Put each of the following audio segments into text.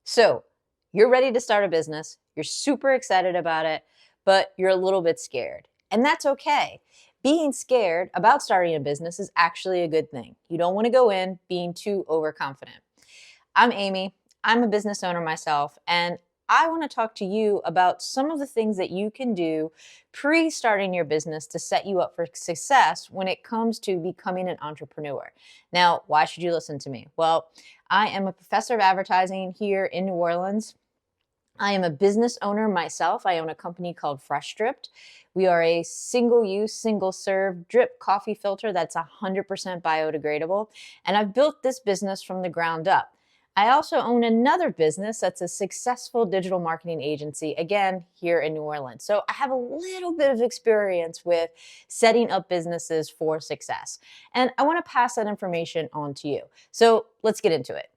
So you're ready to start a business, you're super excited about it, but you're a little bit scared. And that's okay. Being scared about starting a business is actually a good thing. You don't want to go in being too overconfident. I'm Amy. I'm a business owner myself, and I want to talk to you about some of the things that you can do pre-starting your business to set you up for success when it comes to becoming an entrepreneur. Now, why should you listen to me? Well, I am a professor of advertising here in New Orleans. I am a business owner myself. I own a company called Fresh Dripped. We are a single-use, single-serve drip coffee filter that's 100% biodegradable, and I've built this business from the ground up. I also own another business that's a successful digital marketing agency, again, here in New Orleans. So I have a little bit of experience with setting up businesses for success, and I want to pass that information on to you. So let's get into it.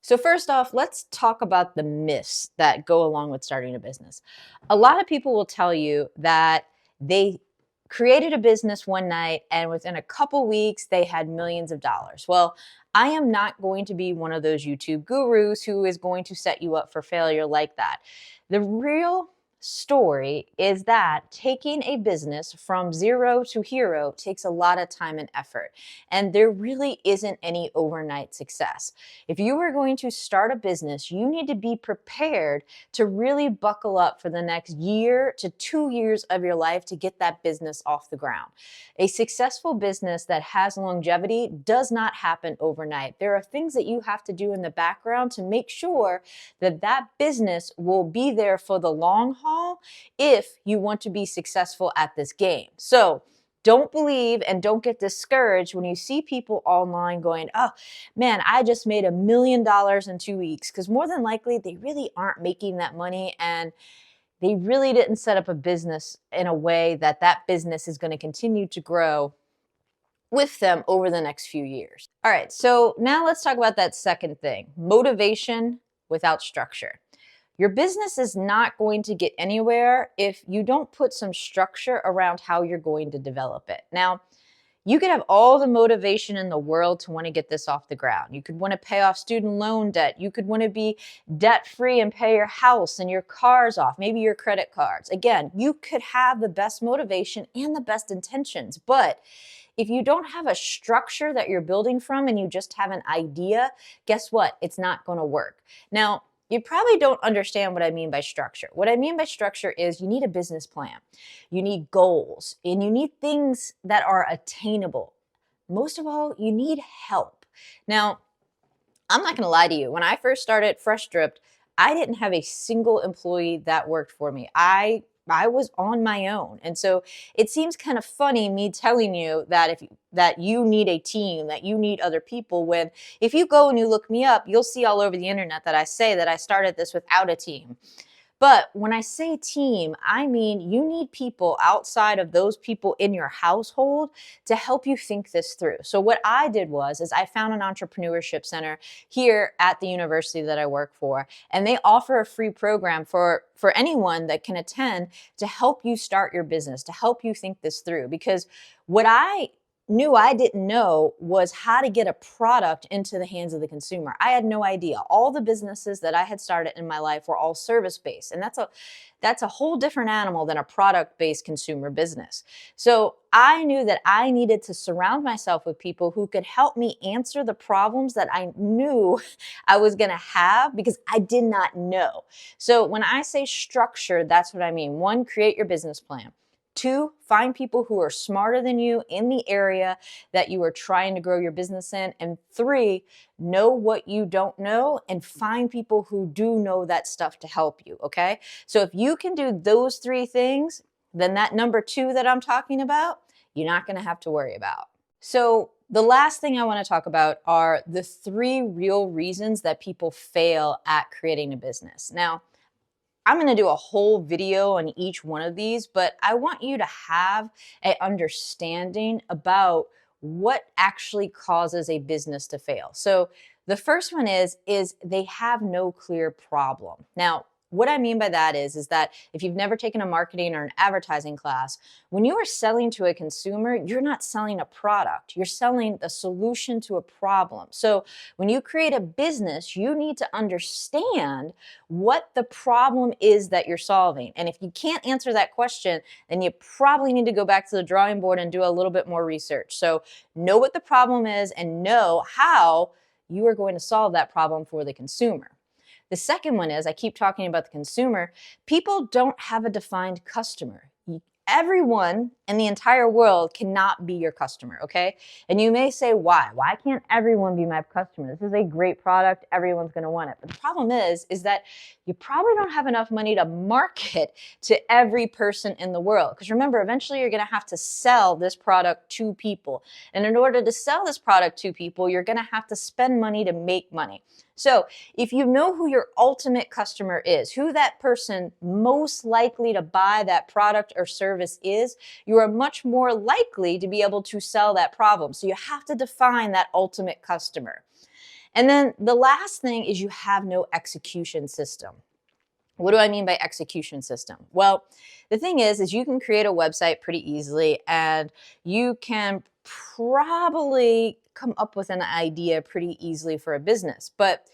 So first off, let's talk about the myths that go along with starting a business. A lot of people will tell you that they created a business one night and within a couple weeks they had millions of dollars. Well, I am not going to be one of those YouTube gurus who is going to set you up for failure like that. The real story is that taking a business from zero to hero takes a lot of time and effort, and there really isn't any overnight success. If you are going to start a business, you need to be prepared to really buckle up for the next year to 2 years of your life to get that business off the ground. A successful business that has longevity does not happen overnight. There are things that you have to do in the background to make sure that that business will be there for the long haul if you want to be successful at this game. So don't believe and don't get discouraged when you see people online going, oh man, I just made $1 million in 2 weeks, because more than likely they really aren't making that money, and they really didn't set up a business in a way that that business is going to continue to grow with them over the next few years. All right, so now let's talk about that second thing, motivation without structure. Your business is not going to get anywhere if you don't put some structure around how you're going to develop it. Now, you could have all the motivation in the world to want to get this off the ground. You could want to pay off student loan debt. You could want to be debt-free and pay your house and your cars off, maybe your credit cards. Again, you could have the best motivation and the best intentions, but if you don't have a structure that you're building from and you just have an idea, guess what? It's not going to work. Now, you probably don't understand what I mean by structure. What I mean by structure is you need a business plan, you need goals, and you need things that are attainable. Most of all, you need help. Now, I'm not going to lie to you. When I first started Fresh Dripped, I didn't have a single employee that worked for me. I was on my own. And so it seems kind of funny me telling you that that you need a team, that you need other people, when if you go and you look me up, you'll see all over the internet that I say that I started this without a team. But when I say team, I mean you need people outside of those people in your household to help you think this through. So what I did was I found an entrepreneurship center here at the university that I work for, and they offer a free program for anyone that can attend to help you start your business, to help you think this through. Because what I knew I didn't know was how to get a product into the hands of the consumer. I had no idea. All the businesses that I had started in my life were all service-based, and that's a whole different animal than a product-based consumer business. So I knew that I needed to surround myself with people who could help me answer the problems that I knew I was going to have because I did not know. So when I say structure, that's what I mean. 1, create your business plan. 2, find people who are smarter than you in the area that you are trying to grow your business in. And 3, know what you don't know and find people who do know that stuff to help you, okay? So if you can do those 3 things, then that number 2 that I'm talking about, you're not going to have to worry about. So the last thing I want to talk about are the 3 real reasons that people fail at creating a business. Now, I'm going to do a whole video on each one of these, but I want you to have an understanding about what actually causes a business to fail. So the first one is they have no clear problem. Now, what I mean by that is that if you've never taken a marketing or an advertising class, when you are selling to a consumer, you're not selling a product. You're selling a solution to a problem. So when you create a business, you need to understand what the problem is that you're solving. And if you can't answer that question, then you probably need to go back to the drawing board and do a little bit more research. So know what the problem is and know how you are going to solve that problem for the consumer. The second one is, I keep talking about the consumer, people don't have a defined customer. Everyone in the entire world cannot be your customer, okay? And you may say, why? Why can't everyone be my customer? This is a great product. Everyone's going to want it. But the problem is that you probably don't have enough money to market to every person in the world. Because remember, eventually you're going to have to sell this product to people. And in order to sell this product to people, you're going to have to spend money to make money. So if you know who your ultimate customer is, who that person most likely to buy that product or service is, you are much more likely to be able to sell that problem. So you have to define that ultimate customer. And then the last thing is you have no execution system. What do I mean by execution system? Well, the thing is you can create a website pretty easily and you can probably come up with an idea pretty easily for a business. But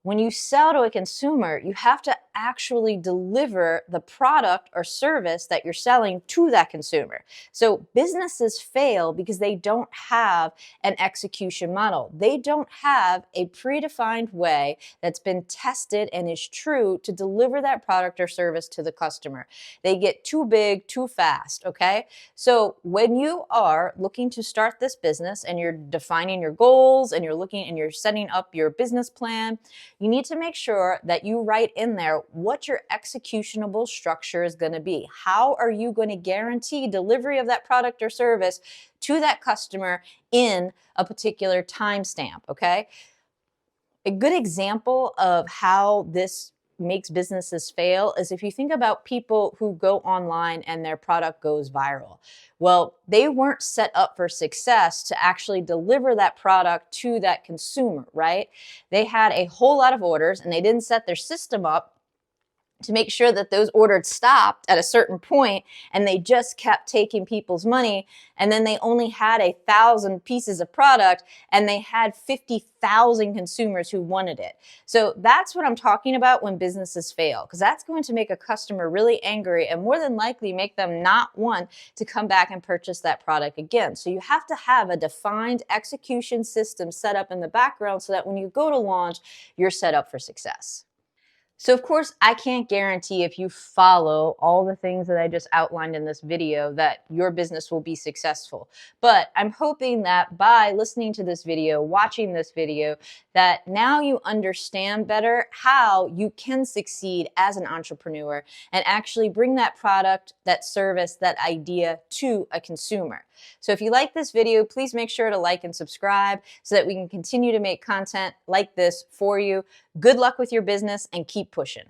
when you sell to a consumer, you have to actually deliver the product or service that you're selling to that consumer. So businesses fail because they don't have an execution model. They don't have a predefined way that's been tested and is true to deliver that product or service to the customer. They get too big, too fast, okay? So when you are looking to start this business and you're defining your goals and you're looking and you're setting up your business plan, you need to make sure that you write in there what your executionable structure is going to be. How are you going to guarantee delivery of that product or service to that customer in a particular timestamp, okay? A good example of how this makes businesses fail is if you think about people who go online and their product goes viral. Well, they weren't set up for success to actually deliver that product to that consumer, right? They had a whole lot of orders and they didn't set their system up to make sure that those orders stopped at a certain point and they just kept taking people's money, and then they only had 1,000 pieces of product and they had 50,000 consumers who wanted it. So that's what I'm talking about when businesses fail, because that's going to make a customer really angry and more than likely make them not want to come back and purchase that product again. So you have to have a defined execution system set up in the background so that when you go to launch, you're set up for success. So of course, I can't guarantee if you follow all the things that I just outlined in this video that your business will be successful. But I'm hoping that by listening to this video, watching this video, that now you understand better how you can succeed as an entrepreneur and actually bring that product, that service, that idea to a consumer. So if you like this video, please make sure to like and subscribe so that we can continue to make content like this for you. Good luck with your business and keep pushing.